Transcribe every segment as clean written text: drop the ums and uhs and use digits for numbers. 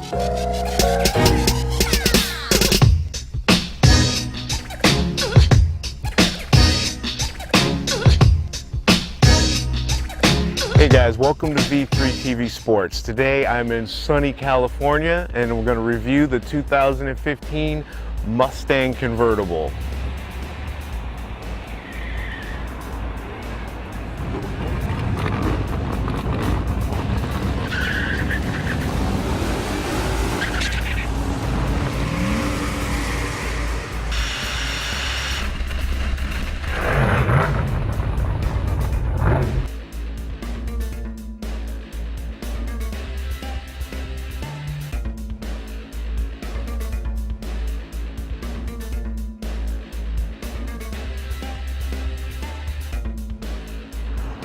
Hey guys, welcome to V3TV Sports. Today I'm in sunny California and we're going to review the 2015 Mustang Convertible.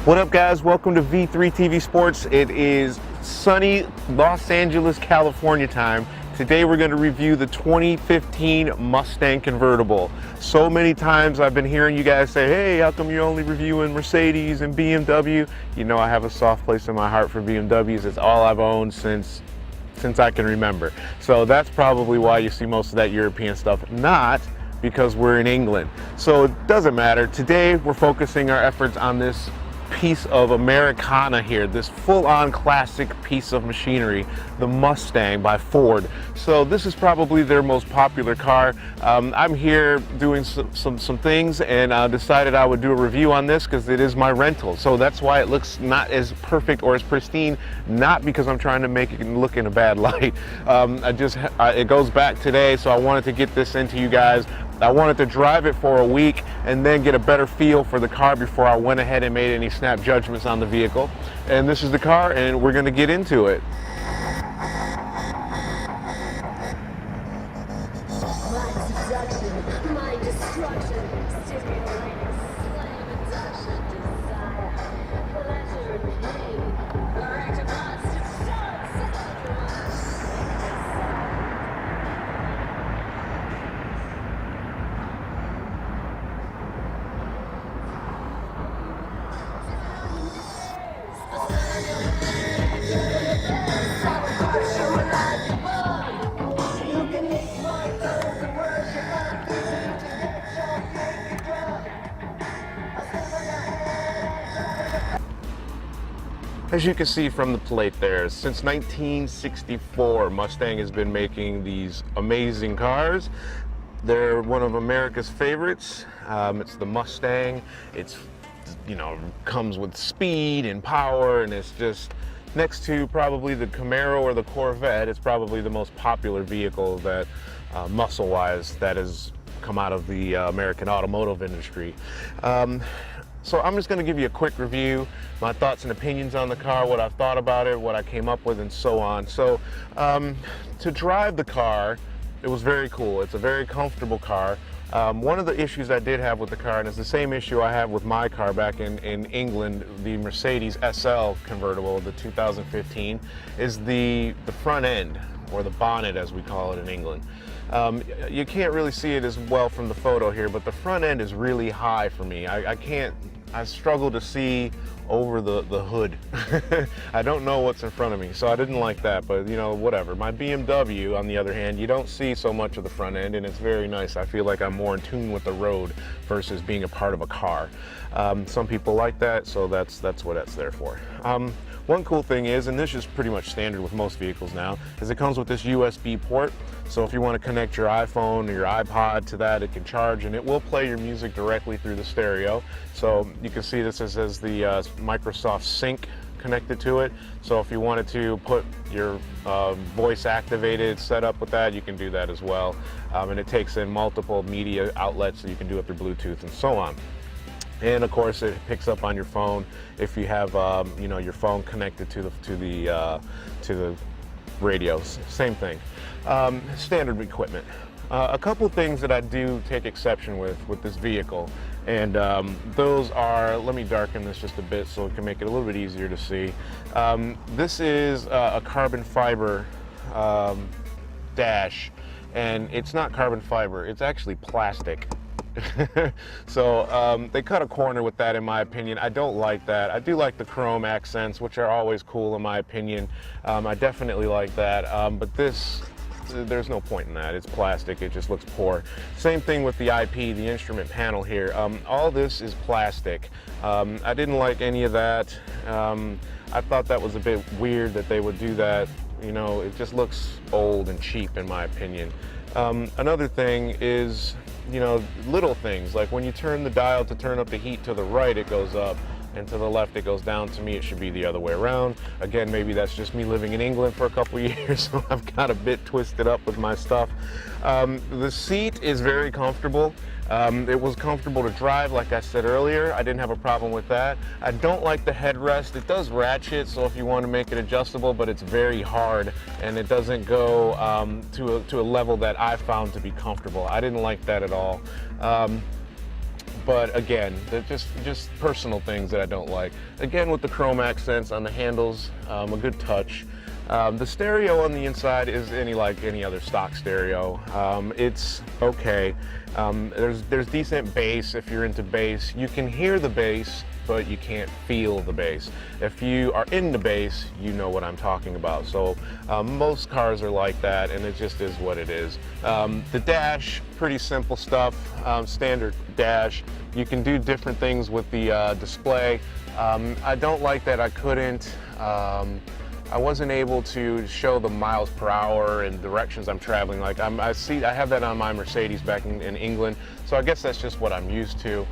What up guys, welcome to V3TV Sports. It is sunny Los Angeles, California time. Today we're going to review the 2015 Mustang Convertible. So many times I've been hearing you guys say, hey, how come you're only reviewing Mercedes and BMW? You know I have a soft place in my heart for BMWs. It's all I've owned since I can remember. So that's probably why you see most of that European stuff, not because we're in England. So it doesn't matter. Today we're focusing our efforts on this piece of Americana here, this full-on classic piece of machinery, the Mustang by Ford. So this is probably their most popular car. I'm here doing some things and decided I would do a review on this because it is my rental. So that's why it looks not as perfect or as pristine, not because I'm trying to make it look in a bad light. It goes back today, so I wanted to get this into you guys. I wanted to drive it for a week and then get a better feel for the car before I went ahead and made any snap judgments on the vehicle. And this is the car and we're going to get into it. As you can see from the plate there, since 1964, Mustang has been making these amazing cars. They're one of America's favorites. It's the Mustang. It's, you know, comes with speed and power, and it's just next to probably the Camaro or the Corvette. It's probably the most popular vehicle that, muscle-wise, that has come out of the American automotive industry. So I'm just going to give you a quick review, my thoughts and opinions on the car, what I've thought about it, what I came up with, and so on. So to drive the car, it was very cool. It's a very comfortable car. One of the issues I did have with the car, and it's the same issue I have with my car back in England, the Mercedes SL convertible, the 2015, is the front end, or the bonnet as we call it in England. You can't really see it as well from the photo here, but the front end is really high for me. I struggle to see over the hood. I don't know what's in front of me, so I didn't like that, but you know, whatever. My BMW, on the other hand, you don't see so much of the front end, and it's very nice. I feel like I'm more in tune with the road versus being a part of a car. Some people like that, so that's what that's there for. One cool thing is, and this is pretty much standard with most vehicles now, is it comes with this USB port. So if you want to connect your iPhone or your iPod to that, it can charge and it will play your music directly through the stereo. So you can see this as the Microsoft Sync connected to it. So if you wanted to put your voice activated setup with that, you can do that as well. And it takes in multiple media outlets, so you can do it through Bluetooth and so on. And of course, it picks up on your phone if you have, you know, your phone connected to the radios. Same thing. Standard equipment. A couple of things that I do take exception with this vehicle, and those are, let me darken this just a bit so it can make it a little bit easier to see. This is a carbon fiber dash, and it's not carbon fiber, it's actually plastic. So they cut a corner with that, in my opinion. I don't like that. I do like the chrome accents, which are always cool, in my opinion. I definitely like that, but this, there's no point in that. It's plastic, it just looks poor. Same thing with the IP, the instrument panel here. All this is plastic. I didn't like any of that. I thought that was a bit weird that they would do that. You know, it just looks old and cheap, in my opinion. Another thing is, you know, little things, like when you turn the dial to turn up the heat to the right, it goes up, and to the left it goes down. To me, it should be the other way around. Again, maybe that's just me living in England for a couple years, so I've got a bit twisted up with my stuff. The seat is very comfortable. It was comfortable to drive, like I said earlier. I didn't have a problem with that. I don't like the headrest. It does ratchet, so if you want to make it adjustable, but it's very hard, and it doesn't go to a level that I found to be comfortable. I didn't like that at all. But again, they're just personal things that I don't like. Again, with the chrome accents on the handles, a good touch. The stereo on the inside is like any other stock stereo. It's okay. There's decent bass if you're into bass. You can hear the bass, but you can't feel the bass. If you are into bass, you know what I'm talking about. So most cars are like that, and it just is what it is. The dash, pretty simple stuff, standard dash. You can do different things with the display. I don't like that I couldn't, I wasn't able to show the miles per hour and directions I'm traveling. Like I have that on my Mercedes back in England, so I guess that's just what I'm used to.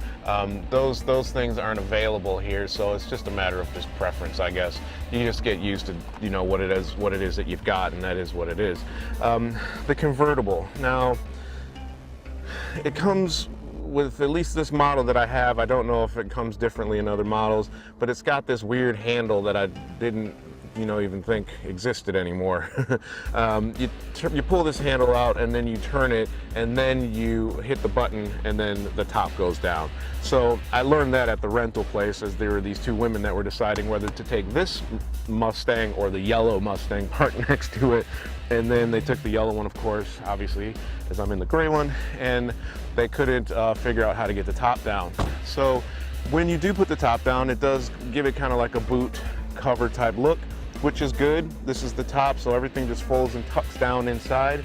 Those things aren't available here, so it's just a matter of just preference, I guess. You just get used to, you know, what it is that you've got, and that is what it is. The convertible. Now, it comes with, at least this model that I have, I don't know if it comes differently in other models, but it's got this weird handle that I didn't, you know, even think existed anymore. You pull this handle out, and then you turn it, and then you hit the button, and then the top goes down. So I learned that at the rental place, as there were these two women that were deciding whether to take this Mustang or the yellow Mustang parked next to it. And then they took the yellow one, of course, obviously, as I'm in the gray one, and they couldn't figure out how to get the top down. So when you do put the top down, it does give it kind of like a boot cover type look, which is good. This is the top, so everything just folds and tucks down inside.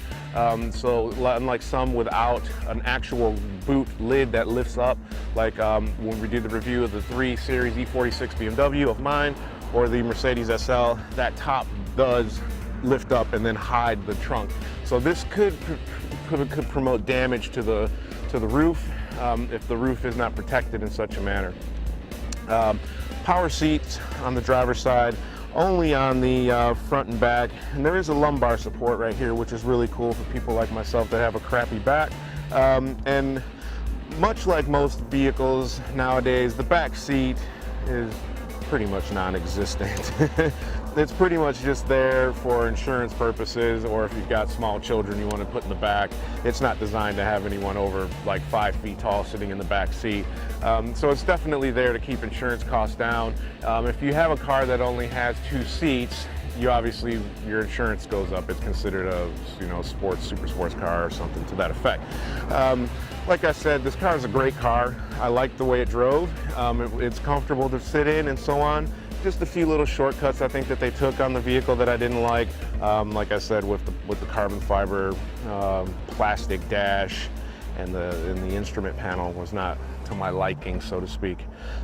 So unlike some without an actual boot lid that lifts up, like when we did the review of the 3 Series E46 BMW of mine, or the Mercedes SL, that top does lift up and then hide the trunk. So this could promote damage to the roof if the roof is not protected in such a manner. Power seats on the driver's side, only on the front and back, and there is a lumbar support right here, which is really cool for people like myself that have a crappy back. And much like most vehicles nowadays, the back seat is pretty much non-existent. It's pretty much just there for insurance purposes, or if you've got small children you want to put in the back. It's not designed to have anyone over like 5 feet tall sitting in the back seat. So it's definitely there to keep insurance costs down. If you have a car that only has 2 seats, you obviously, your insurance goes up. It's considered a, you know, super sports car or something to that effect. Like I said, this car is a great car. I like the way it drove. It's comfortable to sit in and so on. Just a few little shortcuts I think that they took on the vehicle that I didn't like. Like I said, with the carbon fiber plastic dash, and the instrument panel was not to my liking, so to speak.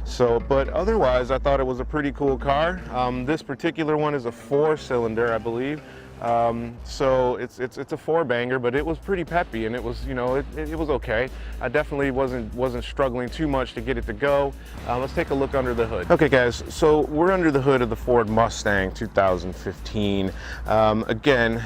So, but otherwise, I thought it was a pretty cool car. This particular one is a 4-cylinder, I believe. So it's a 4-banger, but it was pretty peppy, and it was, you know, it was okay. I definitely wasn't struggling too much to get it to go. Let's take a look under the hood. Okay, guys, so we're under the hood of the Ford Mustang 2015. Again,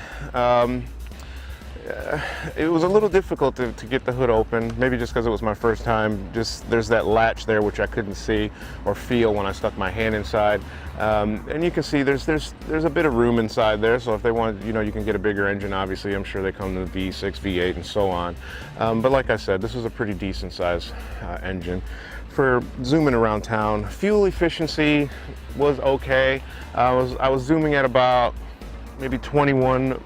it was a little difficult to get the hood open, maybe just because it was my first time. Just there's that latch there which I couldn't see or feel when I stuck my hand inside, and you can see there's a bit of room inside there. So if they want, you know, you can get a bigger engine. Obviously, I'm sure they come to the V6, V8, and so on. But like I said, this was a pretty decent size engine for zooming around town. Fuel efficiency was okay. I was zooming at about maybe 21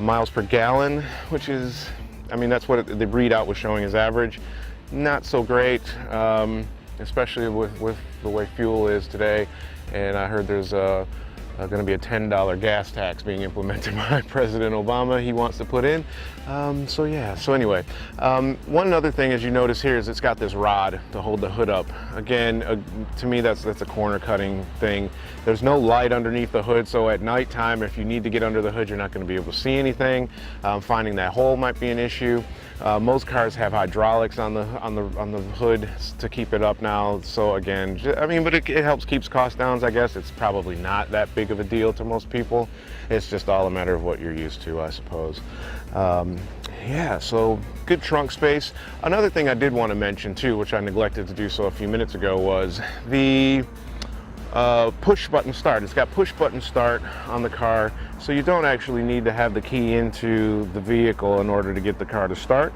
miles per gallon, which is, I mean, that's what the readout was showing as average. Not so great, especially with the way fuel is today. And I heard there's going to be a $10 gas tax being implemented by President Obama. He wants to put in. So yeah, so anyway, one other thing, as you notice here, is it's got this rod to hold the hood up. Again, to me, that's a corner cutting thing. There's no light underneath the hood, so at nighttime, if you need to get under the hood, you're not going to be able to see anything. Finding that hole might be an issue. Most cars have hydraulics on the hood to keep it up now. So again, I mean, but it helps keeps costs down. I guess it's probably not that big of a deal to most people. It's just all a matter of what you're used to, I suppose. Yeah, so good trunk space. Another thing I did want to mention too, which I neglected to do so a few minutes ago, was the push button start. It's got push button start on the car, so you don't actually need to have the key into the vehicle in order to get the car to start.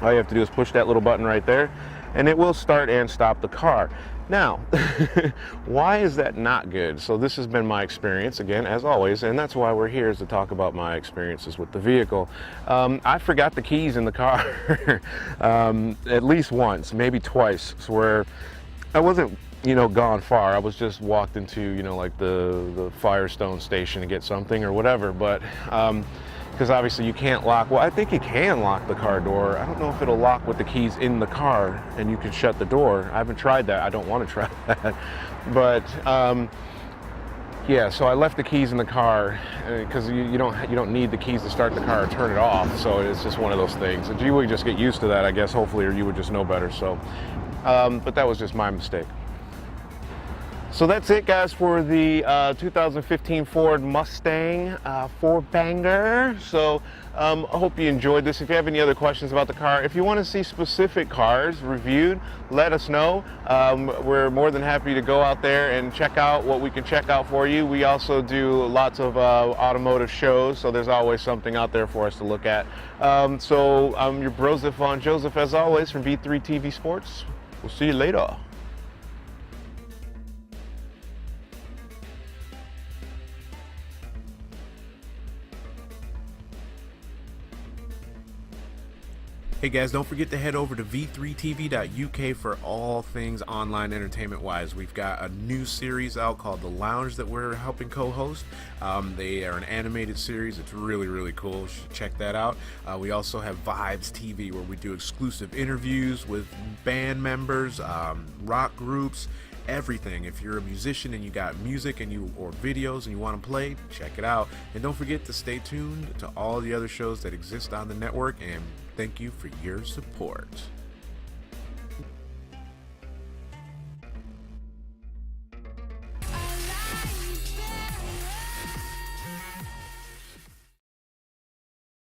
All you have to do is push that little button right there, and it will start and stop the car. Now, why is that not good? So this has been my experience, again, as always, and that's why we're here, is to talk about my experiences with the vehicle. I forgot the keys in the car at least once, maybe twice, where I wasn't, you know, gone far. I was just walked into, you know, like the Firestone station to get something or whatever, but because obviously you can't lock, well, I think you can lock the car door. I don't know if it'll lock with the keys in the car and you can shut the door. I haven't tried that. I don't want to try that. But yeah, so I left the keys in the car because you don't need the keys to start the car or turn it off. So it's just one of those things. You would just get used to that, I guess, hopefully, or you would just know better. So, but that was just my mistake. So that's it, guys, for the 2015 Ford Mustang 4-banger. So I hope you enjoyed this. If you have any other questions about the car, if you want to see specific cars reviewed, let us know. We're more than happy to go out there and check out what we can check out for you. We also do lots of automotive shows, so there's always something out there for us to look at. So I'm your bro Joseph, as always, from V3TV Sports. We'll see you later. Hey guys, don't forget to head over to v3tv.uk for all things online entertainment wise. We've got a new series out called The Lounge that we're helping co-host. They are an animated series. It's really, really cool. You should check that out. We also have Vibes TV, where we do exclusive interviews with band members, rock groups, everything. If you're a musician and you got music or videos and you want to play, check it out. And don't forget to stay tuned to all the other shows that exist on the network, and thank you for your support.